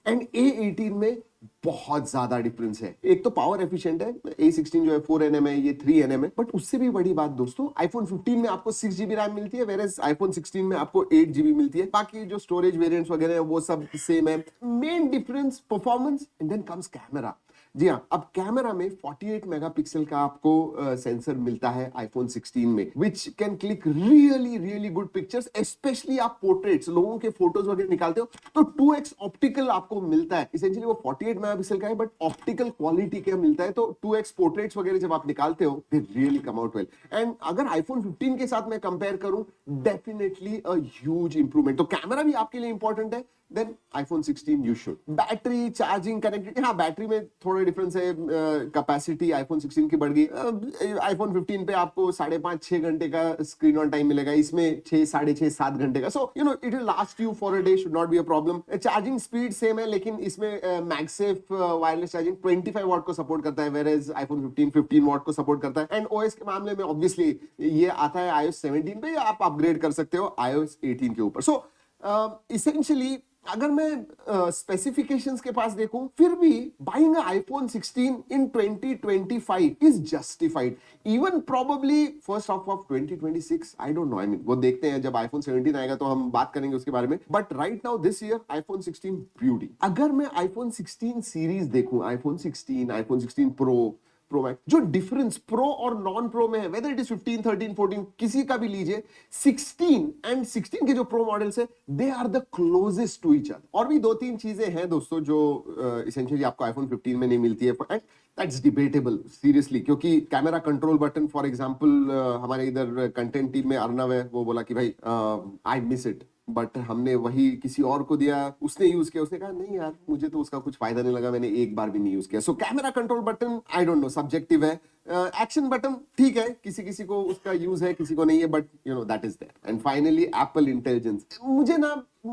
And A18 में बहुत ज्यादा डिफरेंस है। एक तो पावर एफिशिएंट है, A16 जो है 4nm है, ये 3nm है, बट उससे भी बड़ी बात दोस्तों, आईफोन 15 में आपको 6GB रैम मिलती है, वेयर एज आईफोन 16 में आपको 8GB मिलती है। बाकी जो स्टोरेज वेरिएंट्स वगैरह है वो सब सेम है। Main difference performance, and then comes camera. जी हाँ, अब कैमरा में 48 मेगापिक्सल का आपको सेंसर मिलता है आईफोन 16 में, which can click really really good pictures, specially आप पोर्ट्रेट्स, लोगों के फोटोज वगैरह निकालते हो तो 2x ऑप्टिकल आपको मिलता है। इसेंशियली वो 48 मेगापिक्सल का है, बट ऑप्टिकल क्वालिटी क्या मिलता है, तो 2x पोर्ट्रेट्स वगैरह जब आप निकालते हो they really come out well. And अगर आईफोन 15 के साथ मैं कंपेयर करूं, डेफिनेटली अ ह्यूज इंप्रूवमेंट। तो कैमरा भी आपके लिए इंपॉर्टेंट है, then iPhone 16 you should. Battery, charging, connectivity, हाँ बैटरी में थोड़ा डिफरेंस है, कैपेसिटी आईफोन 16 की बढ़ गई। आईफोन 15 पे आपको 5.5-6 घंटे का स्क्रीन ऑन टाइम मिलेगा, इसमें 6, 6.5, 7 घंटे का। So you know it will last you for a day, should not be a problem. Charging speed same है, लेकिन इसमें मैगसेफ वायरलेस चार्जिंग 25 वॉट को सपोर्ट करता है, वेयर एज आईफोन 15 वॉट को सपोर्ट करता है। एंड ओएस के मामले में ऑब्वियसली ये आता है iOS 17 पे, या आप अपग्रेड कर सकते हो iOS 18 के ऊपर। सो इसेंशियली अगर मैं स्पेसिफिकेशंस के पास देखूं, फिर भी buying iPhone 16 in 2025 is justified, even probably first half of 2026, I don't know, I mean वो देखते हैं, जब आईफोन 17 आएगा तो हम बात करेंगे उसके बारे में। But right now this year iPhone 16 beauty. अगर मैं आईफोन 16 सीरीज देखूं, आईफोन 16, आईफोन 16 प्रो मैक्स, जो डिफरेंस प्रो और नॉन प्रो में है, वेदर इट इज 15, 13, 14, किसी का भी लीजिए, 16 एंड 16 के जो प्रो मॉडल्स है, they are the closest to each other. और भी 2-3 चीजें हैं दोस्तों जो इसेंशियली आपको आईफोन 15 में नहीं मिलती है, एंड दैट्स डिबेटेबल सीरियसली, क्योंकि camera control button, for example हमारे इधर कंटेंट टीम में अर्नव है, वो बोला कि भाई आई मिस इट, बट हमने वही किसी और को दिया, उसने यूज किया, उसने कहा नहीं यार मुझे तो उसका कुछ फायदा नहीं लगा, मैंने एक बार भी नहीं यूज किया। So camera control button I don't know, subjective है। एक्शन बटन ठीक है, किसी किसी को उसका यूज है, किसी को नहीं है, but you know that is there. And finally Apple intelligence,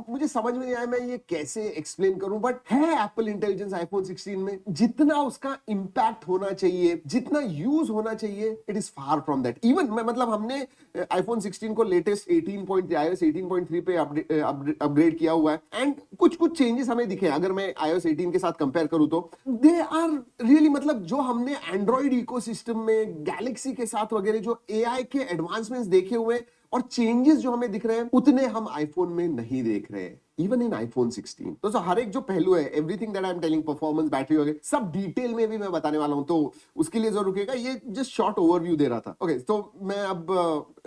मुझे समझ में नहीं आया मैं ये कैसे एक्सप्लेन करूं, बट है एप्पल इंटेलिजेंस आईफोन 16 में। जितना उसका इंपैक्ट होना चाहिए, जितना यूज होना चाहिए, it is far from that. Even मतलब हमने आईफोन 16 को लेटेस्ट 18.3 iOS 18.3 पे अपग्रेड किया हुआ है, एंड कुछ कुछ चेंजेस हमें दिखे। अगर मैं iOS 18 के साथ कंपेयर करूं तो दे आर रियली, मतलब जो हमने एंड्रॉइड इकोसिस्टम में गैलेक्सी के साथ वगैरह जो एआई के एडवांसमेंट्स देखे हुए और चेंजेस जो हमें दिख रहे हैं, उतने हम आईफोन में नहीं देख रहे हैं, इवन इन आईफोन 16। तो हर एक जो पहलू है, everything that I am telling, performance, battery वगैरह सब डिटेल में भी मैं बताने वाला हूं, तो उसके लिए जरूर रुकेगा। ये जस्ट शॉर्ट ओवरव्यू दे रहा था। ओके, तो मैं अब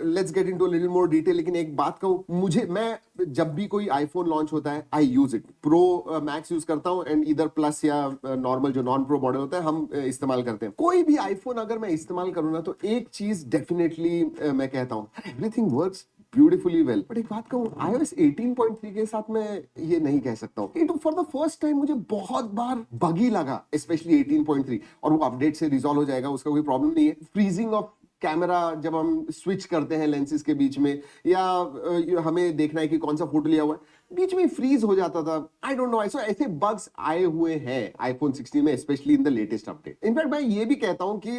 let's get into little more detail. लेकिन एक बात कहूं, मैं जब भी कोई आईफोन लॉन्च होता है, I use it. Pro max use करता हूं, एंड इधर प्लस या नॉर्मल जो नॉन प्रो मॉडल होता है हम इस्तेमाल करते हैं। कोई भी आईफोन अगर मैं इस्तेमाल करूं ना, तो एक चीज डेफिनेटली मैं कहता हूं, everything works beautifully well. But एक बात कहूं, iOS 18.3 के साथ मैं ये नहीं कह सकता हूँ। It for the first time मुझे बहुत बार बगी लगा, स्पेशली 18.3, और वो अपडेट से रिजॉल्व हो जाएगा, उसका कोई प्रॉब्लम नहीं है। फ्रीजिंग ऑफ कैमरा जब हम स्विच करते हैं लेंसेज के बीच में, या हमें देखना है कि कौन सा फोटो लिया हुआ है, बीच में फ्रीज हो जाता था। आई डोंट नो, ऐसे बग्स आए हुए हैं आईफोन 16 में, specially in the latest update. In fact मैं ये भी कहता हूं कि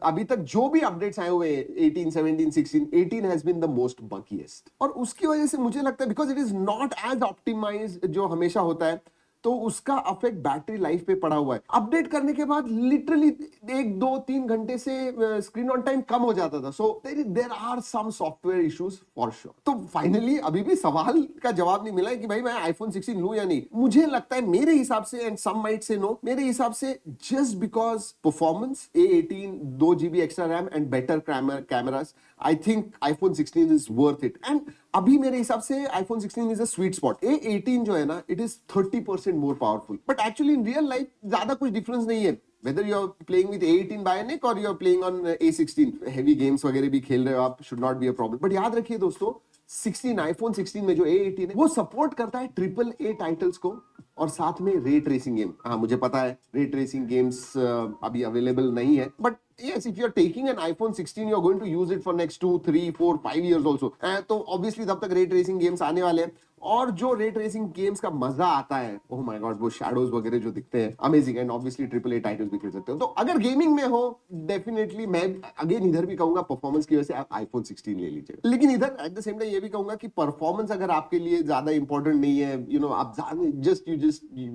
अभी तक जो भी अपडेट्स आए हुए हैं, 18, 17, 16, 18 has been the most buggiest. और उसकी वजह से मुझे लगता है, because it is not as optimised जो हमेशा होता है, तो उसका अफेक्ट बैटरी लाइफ पे पड़ा हुआ है। अपडेट करने के बाद लिटरली 1, 2, 3 घंटे से स्क्रीन ऑन टाइम कम हो जाता था। So there are some software issues for sure. तो फाइनली अभी भी सवाल का जवाब नहीं मिला है कि भाई मैं आईफोन 16 लूं या नहीं। मुझे लगता है, मेरे हिसाब से, and some might say no, मेरे हिसाब से just because performance, A18, 2GB extra RAM and better cameras, I think iPhone 16 is worth it. And अभी मेरे हिसाब से आईफोन 16 is a sweet spot. A18 जो है ना, it is 30% more powerful, but actually in real life ज्यादा कुछ डिफरेंस नहीं है, whether you're playing with A18 Bionic or you're playing on A16, heavy games वगैरह भी खेल रहे हो आप, should not be a problem। But याद रखिए दोस्तों, 16 आईफोन 16 में जो A18 है, वो सपोर्ट करता है AAA टाइटल्स को, और साथ में रे ट्रेसिंग गेम। हाँ मुझे पता है रे ट्रेसिंग गेम्स अभी अवेलेबल नहीं है, but yes, if you're taking an iPhone 16, you're going to use it for next 2, 3, 4, 5 years also, तो obviously तब तक रे ट्रेसिंग गेम्स आने वाले हैं। और जो रे ट्रेसिंग गेम्स का मजा आता है, ओह माय गॉड, वो शैडोज वगैरह जो दिखते हैं, amazing. And obviously triple A titles भी खेल सकते हो। तो अगर गेमिंग में हो, डेफिनेटली मैं अगेन इधर भी कहूंगा परफॉर्मेंस की वजह से आप आईफोन 16 ले लीजिए। लेकिन इधर एट द सेम टाइम ये भी कहूंगा कि परफॉर्मेंस अगर आपके लिए ज्यादा इंपॉर्टेंट नहीं है, आप just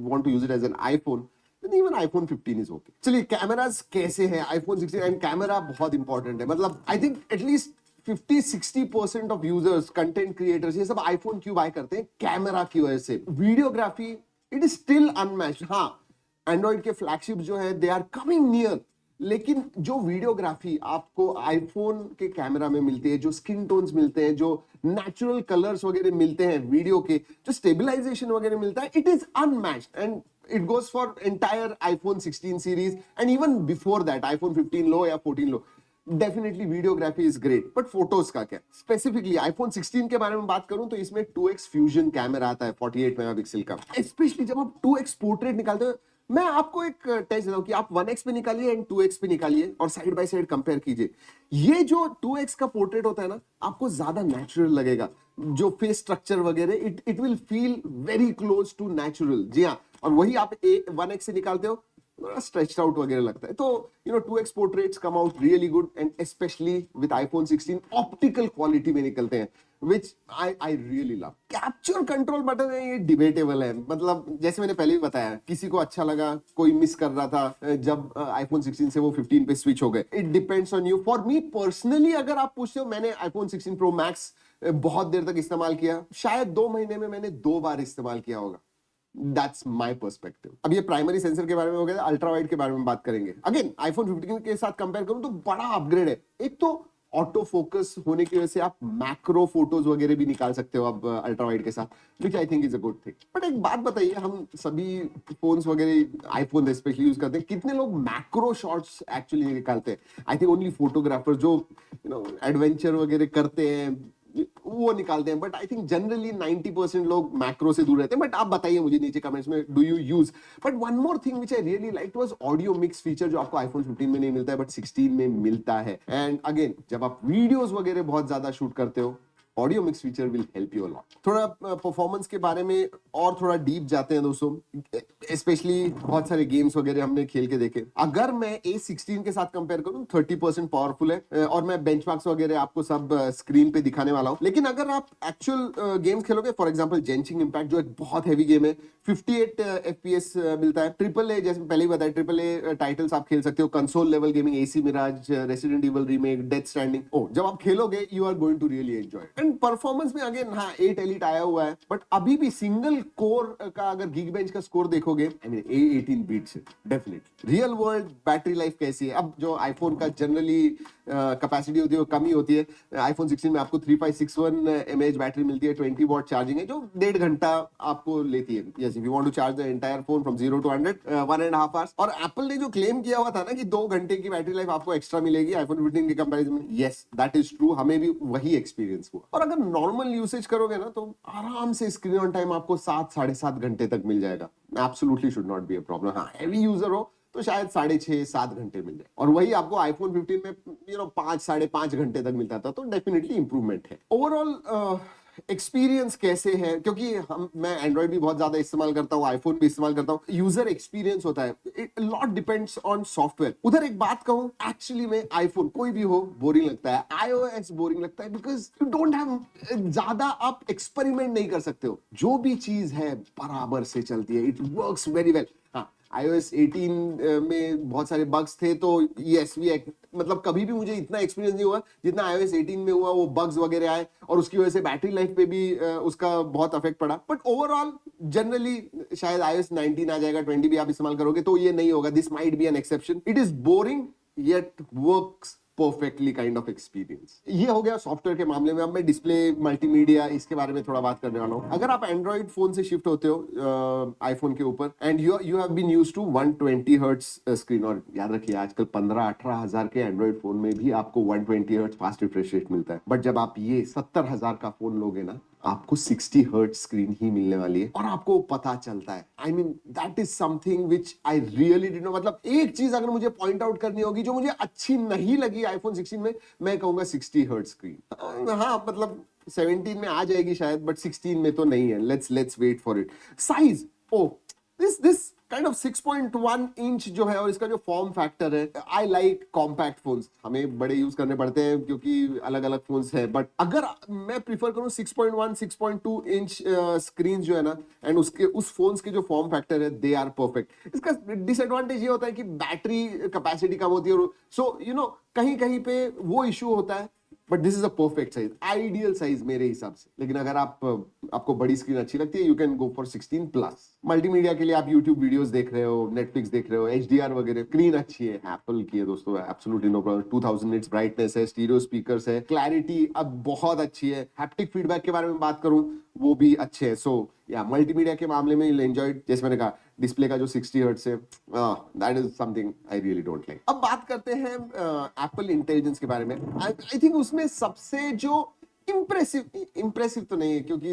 want to use it as an iPhone, even iPhone 15 is okay. चलिए कैमरास कैसे हैं आईफोन 16, एंड कैमरा बहुत इंपॉर्टेंट है। मतलब I think at least 50-60% of users, content creators, ये सब आईफोन क्यों बाय करते हैं? कैमरा की वजह से। Videography it is still unmatched. हाँ, एंड्रॉइड के फ्लैगशिप जो है दे आर कमिंग नियर, लेकिन जो वीडियोग्राफी आपको आईफोन के कैमरा में मिलती है, जो स्किन टोन्स मिलते हैं, जो नेचुरल कलर्स वगैरह मिलते हैं वीडियो के, जो स्टेबिलाईजेशन वगैरह मिलता है, it is unmatched. And it goes for entire iPhone 16 series and even before that iPhone 15 लो या 14 लो, definitely videography is great. But photos का क्या? स्पेसिफिकली आईफोन 16 के बारे में बात करूं तो इसमें 2x फ्यूजन कैमरा आता है 48 मेगापिक्सल का। स्पेशली जब आप 2x पोर्ट्रेट निकालते हो, मैं आपको एक टेस्ट देता हूं कि आप 1x पे निकालिए एंड 2x पे निकालिए और साइड बाय साइड कंपेयर कीजिए। ये जो 2x का पोर्ट्रेट होता है ना, आपको ज्यादा नेचुरल लगेगा। जो फेस स्ट्रक्चर वगैरह, it will feel very close to natural. जी हाँ, और वही आप 1x से निकालते हो, स्ट्रेच्ड आउट वगैरह लगता है। तो 2x portraits come out really good, and specially with iPhone 16 optical quality में निकलते हैं, which I really love. Capture control button है, ये डिबेटेबल है। मतलब जैसे मैंने पहले भी बताया, किसी को अच्छा लगा, कोई मिस कर रहा था जब आईफोन 16 से वो 15 पे स्विच हो गए। It depends on you. For me personally अगर आप पूछते हो, मैंने आईफोन 16 प्रो मैक्स बहुत देर तक इस्तेमाल किया, शायद 2 महीने में मैंने 2 बार इस्तेमाल किया होगा। That's my perspective। अब ये प्राइमरी सेंसर के बारे में हो गया, अल्ट्रा वाइड के बारे में बात करेंगे। अगेन आईफोन 15 के साथ कंपेयर करूं तो बड़ा अपग्रेड है। एक तो ऑटो फोकस होने की वजह से आप मैक्रो फोटोज वगैरह भी निकाल सकते हो अब अल्ट्रा वाइड के साथ, which I think is a good thing. But एक बात बताइए, हम सभी फोन्स वगैरह आईफोन स्पेशली यूज करते हैं, कितने लोग मैक्रो शॉट्स एक्चुअली निकालते हैं? आई थिंक ओनली फोटोग्राफर जो एडवेंचर वगैरह करते हैं वो निकालते हैं। बट आई थिंक जनरली 90% लोग मैक्रो से दूर रहते हैं। बट आप बताइए मुझे नीचे कमेंट्स में, do you use? But one more thing which I really like was audio mix feature, जो आपको आईफोन 15 में नहीं मिलता है बट 16 में मिलता है। एंड अगेन जब आप वीडियोस वगैरह बहुत ज्यादा शूट करते हो, audio mix feature will help you a lot. थोड़ा परफॉर्मेंस के बारे में और थोड़ा डीप जाते हैं दोस्तों। स्पेशली बहुत सारे गेम्स वगैरह हमने खेल के देखे। अगर मैं A16 के साथ कंपेयर करूं, 30% पावरफुल है, और मैं बेंचमार्क्स वगैरह आपको सब स्क्रीन पे दिखाने वाला हूं। लेकिन अगर आप एक्चुअल गेम्स खेलोगे, फॉर एग्जांपल जेंशिंग इंपैक्ट जो एक बहुत हैवी गेम है, 58 FPS मिलता है। ट्रिपल ए, जैसे पहले ही बताया, ट्रिपल ए टाइटल्स आप खेल सकते हो, console level gaming, AC mirage, resident evil remake, death stranding. ओ, जब आप खेलोगे you are going to really enjoy. And performance में अगेन, हाँ 8 एलिट आया हुआ है, बट अभी भी सिंगल कोर का अगर Geekbench का स्कोर देखोगे, आई मीन A18 बीट्स है definitely. Real world battery life कैसी है? अब जो आईफोन का जनरली कैपेसिटी होती है वो कमी होती है। आईफोन 16 में आपको 3561 mAh बैटरी मिलती है, 20 वॉट चार्जिंग है, जो 1.5 घंटा आपको लेती है। Yes, if you want to charge the entire phone from 0 to 100, 1.5 hours। और एप्पल ने जो क्लेम किया हुआ था ना कि 2 घंटे की बैटरी लाइफ आपको एक्स्ट्रा मिलेगी आईफोन 15 के कंपैरिजन में, यस दैट इज ट्रू, हमें भी वही एक्सपीरियंस हुआ। और अगर नॉर्मल यूसेज करोगे ना, तो आराम से स्क्रीन ऑन टाइम आपको 7-7.5 घंटे तक मिल जाएगा। Absolutely should not be a problem. हाँ, हेवी यूजर हो तो शायद 6.5-7 घंटे मिल जाए, और वही आपको आईफोन 15 में 5-5.5 घंटे तक मिलता था। तो डेफिनेटली इंप्रूवमेंट है। ओवरऑल एक्सपीरियंस कैसे है? क्योंकि मैं एंड्रॉइड भी बहुत ज्यादा इस्तेमाल करता हूँ, आईफोन भी इस्तेमाल करता हूँ। यूजर एक्सपीरियंस होता है, it lot depends on software. उधर एक बात कहूँ, एक्चुअली में आईफोन कोई भी हो बोरिंग लगता है, iOS बोरिंग लगता है, बिकॉज यू डोंट हैव, ज्यादा आप एक्सपेरिमेंट नहीं कर सकते हो। जो भी चीज है बराबर से चलती है, इट वर्क्स वेरी वेल। हाँ, iOS 18 में बहुत सारे बग्स थे, तो यस वी, मतलब कभी भी मुझे इतना एक्सपीरियंस नहीं हुआ जितना iOS 18 में हुआ। वो बग्स वगैरह आए और उसकी वजह से बैटरी लाइफ पे भी उसका बहुत इफेक्ट पड़ा। बट ओवरऑल जनरली शायद iOS 19 आ जाएगा, 20 भी आप इस्तेमाल करोगे तो ये नहीं होगा। This might be an exception. It is boring yet works perfectly kind of experience. ये हो गया सॉफ्टवेयर के मामले में। अब मैं डिस्प्ले, मल्टीमीडिया, इसके बारे में थोड़ा बात करने वाला हूँ। अगर आप एंड्रॉइड फोन से शिफ्ट होते हो आईफोन के ऊपर, and you have been used to 120 hertz screen, और याद रखिए आजकल 15-18 हजार के एंड्रॉइड फोन में भी आपको 120 हर्ट्ज फास्ट रिफ्रेश रेट मिलता है। बट जब आप ये 70,000 का फोन लोगे ना, आपको 60 हर्ट्ज स्क्रीन ही मिलने वाली है, और आपको पता चलता है। I mean that is something which I really did not. मतलब एक चीज अगर मुझे पॉइंट आउट करनी होगी जो मुझे अच्छी नहीं लगी आईफोन 16 में, मैं कहूंगा 60 हर्ट्ज स्क्रीन। हाँ, मतलब 17 में आ जाएगी शायद, बट 16 में तो नहीं है. Let's wait for it. Size, oh this kind of 6.1 inch जो है, और इसका जो फॉर्म फैक्टर है, आई लाइक कॉम्पैक्ट फोन्स. हमें बड़े यूज करने पड़ते हैं क्योंकि अलग अलग फोन्स है, बट अगर मैं प्रीफर करूं 6.1 6.2 इंच स्क्रीन जो है ना, एंड उसके उस फोन्स के जो फॉर्म फैक्टर है, दे आर परफेक्ट. इसका डिसएडवांटेज ये होता है कि बैटरी कैपेसिटी कम होती है, सो यू नो कहीं कहीं पे वो इश्यू होता है. But this is a perfect size, ideal size मेरे हिसाब से. लेकिन अगर आपको बड़ी स्क्रीन अच्छी लगती है, you can go for 16 plus. Multimedia के लिए आप यूट्यूब वीडियोस देख रहे हो, नेटफ्लिक्स देख रहे हो, एचडीआर वगैरह, स्क्रीन अच्छी है, एप्पल की है दोस्तों, absolutely no problem. 2000 nits brightness है, स्टीरियो स्पीकर्स है, क्लैरिटी अब बहुत अच्छी है. हैप्टिक फीडबैक के बारे में बात करूं, वो भी अच्छे है. सो या मल्टीमीडिया के मामले में एंजॉयड, जैसे मैंने कहा, डिस्प्ले का जो 60 हर्ट्ज है, that is something I really don't like. अब बात करते हैं एप्पल इंटेलिजेंस के बारे में. आई थिंक उसमें सबसे जो इंप्रेसिव तो नहीं है, क्योंकि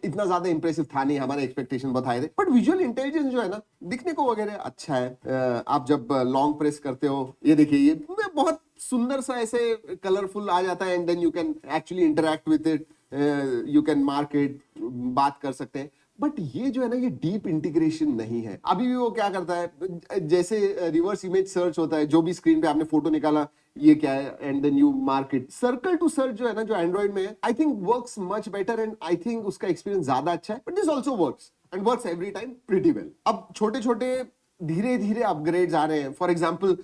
इतना ज्यादा इंप्रेसिव था नहीं, हमारे एक्सपेक्टेशन बहुत हाई थे, बट विजुअल इंटेलिजेंस जो है ना, दिखने को वगैरह अच्छा है. आप जब लॉन्ग प्रेस करते हो, ये देखिए, ये बहुत सुंदर सा ऐसे कलरफुल आ जाता है, and then you can actually interact with it, you can mark it, बात कर सकते हैं. बट ये जो है ना, ये डीप इंटीग्रेशन नहीं है. अभी भी वो क्या करता है, जैसे रिवर्स इमेज सर्च होता है, जो भी स्क्रीन पे आपने फोटो निकाला, ये क्या है, and then you mark it. Circle to search जो है ना, जो एंड्रॉइड में है, I think works much better, and I think उसका एक्सपीरियंस ज्यादा अच्छा है. But this also works and works every time pretty well. अब छोटे छोटे धीरे धीरे अपग्रेड्स आ रहे हैं. फॉर एग्जाम्पल,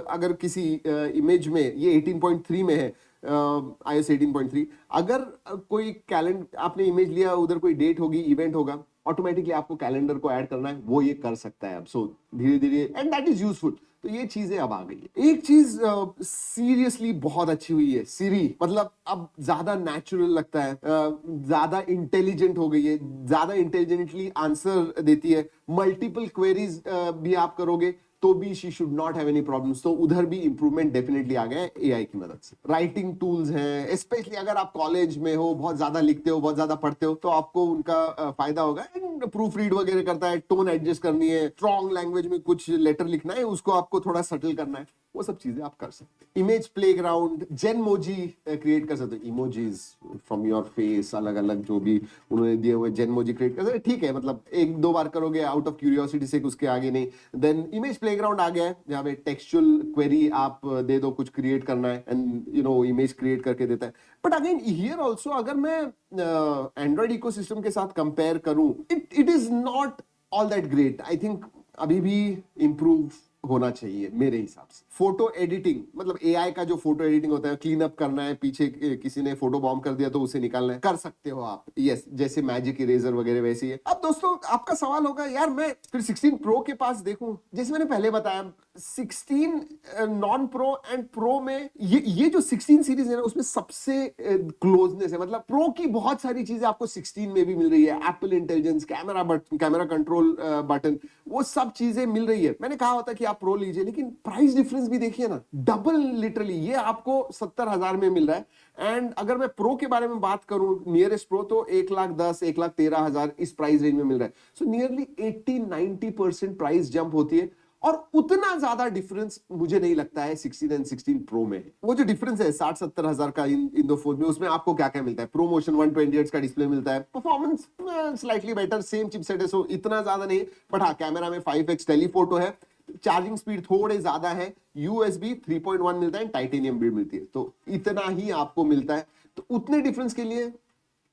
अगर किसी इमेज में, ये 18.3 में है, iOS 18.3, अगर कोई कैलेंडर आपने इमेज लिया, उधर कोई डेट होगी, इवेंट होगा, ऑटोमेटिकली आपको कैलेंडर को ऐड करना है, वो ये कर सकता है अब. सो धीरे धीरे, एंड दैट इज यूजफुल. तो ये चीजें अब आ गई है. एक चीज सीरियसली बहुत अच्छी हुई है, सीरी. मतलब अब ज्यादा नेचुरल लगता है, ज्यादा इंटेलिजेंट हो गई है, ज्यादा इंटेलिजेंटली आंसर देती है. मल्टीपल क्वेरीज भी आप करोगे तो भी she should not have any problems. तो उधर भी इंप्रूवमेंट डेफिनेटली आ गया है एआई की मदद से. राइटिंग टूल्स हैं, स्पेशली अगर आप कॉलेज में हो, बहुत ज्यादा लिखते हो, बहुत ज्यादा पढ़ते हो, तो आपको उनका फायदा होगा. प्रूफ रीड वगैरह करता है, टोन एडजस्ट करनी है, स्ट्रॉन्ग लैंग्वेज में कुछ लेटर लिखना है, उसको आपको थोड़ा सटल करना है, वो सब चीजें आप कर सकते हैं. इमेज प्लेग्राउंड, जेनमोजी क्रिएट कर सकते हो. इमोजीज फ्रॉम योर फेस, अलग अलग जो भी उन्होंने दिए हुए जेनमोजी क्रिएट कर सकते हैं. ठीक है, मतलब एक दो बार करोगे आउट ऑफ क्यूरियोसिटी से, उसके आगे नहीं. देन इमेज प्लेग्राउंड आ गया है, जहाँ पे टेक्सचुअल क्वेरी आप दे दो, कुछ क्रिएट करना है, and you know image create करके देता है. बट अगेन हियर ऑल्सो, अगर मैं एंड्रॉइड इकोसिस्टम के साथ कंपेयर करूं, it is not all that great. I think अभी भी इंप्रूव होना चाहिए मेरे हिसाब से. फोटो एडिटिंग, मतलब एआई का जो फोटो एडिटिंग होता है, क्लीन अप करना है, पीछे किसी ने फोटो बॉम्ब कर दिया तो उसे निकालना है, कर सकते हो आप. यस, जैसे मैजिक इरेजर वगैरह वैसे ही है. अब दोस्तों आपका सवाल होगा, यार मैं फिर 16 प्रो के पास देखूं. जैसे मैंने पहले बताया, 16 नॉन प्रो एंड प्रो में ये जो 16 सीरीज है ना, उसमें सबसे क्लोजनेस है. मतलब प्रो की बहुत सारी चीजें आपको 16 में भी मिल रही है. Apple intelligence, camera control button, वो सब चीजें मिल रही है. मैंने कहा होता कि आप प्रो लीजिए, लेकिन प्राइस डिफरेंस भी देखिए ना, डबल लिटरली. ये आपको 70,000 में मिल रहा है, एंड अगर मैं प्रो के बारे में बात करूं, नियरेस्ट प्रो तो 1,10,000 1,13,000 इस प्राइस रेंज में मिल रहा है. सो नियरली 80-90% प्राइस जंप होती है, और उतना ज्यादा डिफरेंस मुझे नहीं लगता है 16 एंड 16 प्रो में. वो जो डिफरेंस है 60-70,000 का इन दो फोन में, उसमें आपको क्या क्या मिलता है? प्रोमोशन 120 हर्ट्ज का डिस्प्ले मिलता है, performance slightly better, same chipset है, सो इतना ज्यादा नहीं. बट हाँ, कैमरा में 5x टेलीफोटो है, चार्जिंग स्पीड थोड़े ज्यादा है, USB 3.1 मिलता है, टाइटेनियम बिल्ड मिलती है, तो इतना ही आपको मिलता है. तो उतने डिफरेंस के लिए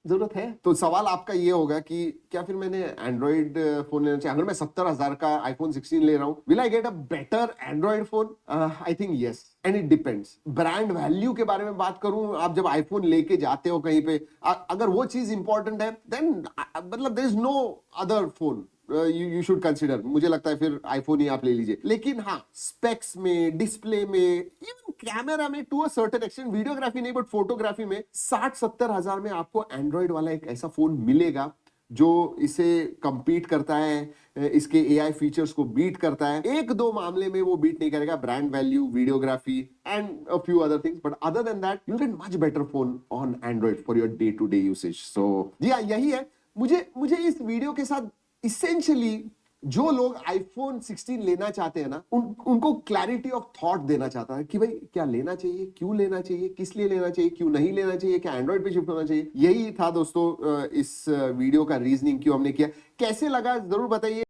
जरूरत है. तो सवाल आपका ये होगा कि क्या फिर मैंने एंड्रॉइड फोन लेना चाहिए? अगर मैं 70,000 का आईफोन 16 ले रहा हूं, will I get a better Android phone? I think yes, and it depends. Brand value के बारे में बात करूं, आप जब आईफोन लेके जाते हो कहीं पे, अगर वो चीज इंपॉर्टेंट है, देन मतलब there is no other phone you should consider. मुझे लगता है फिर आईफोन ही आप ले लीजिए. लेकिन हाँ, स्पेक्स में, डिस्प्ले में, इवन कैमरा में, to a certain extent, videography नहीं बट फोटोग्राफी में, 60-70,000 में आपको एंड्रॉइड वाला एक ऐसा फोन मिलेगा जो इसे कंपीट करता है, इसके एआई फीचर्स को बीट करता है. एक दो मामले में वो बीट नहीं करेगा, brand value, videography and a few other things, but other than that you get much better phone on android for your day to day usage. So जी हाँ, यही है. मुझे इस वीडियो के साथ इसेंशियली जो लोग आईफोन 16 लेना चाहते हैं ना, उनको क्लैरिटी ऑफ थॉट देना चाहता है कि भाई क्या लेना चाहिए, क्यों लेना चाहिए, किस लिए लेना चाहिए, क्यों नहीं लेना चाहिए, क्या एंड्रॉइड पे शिफ्ट होना चाहिए। यही था दोस्तों इस वीडियो का रीजनिंग क्यों हमने किया। कैसे लगा जरूर बताइए।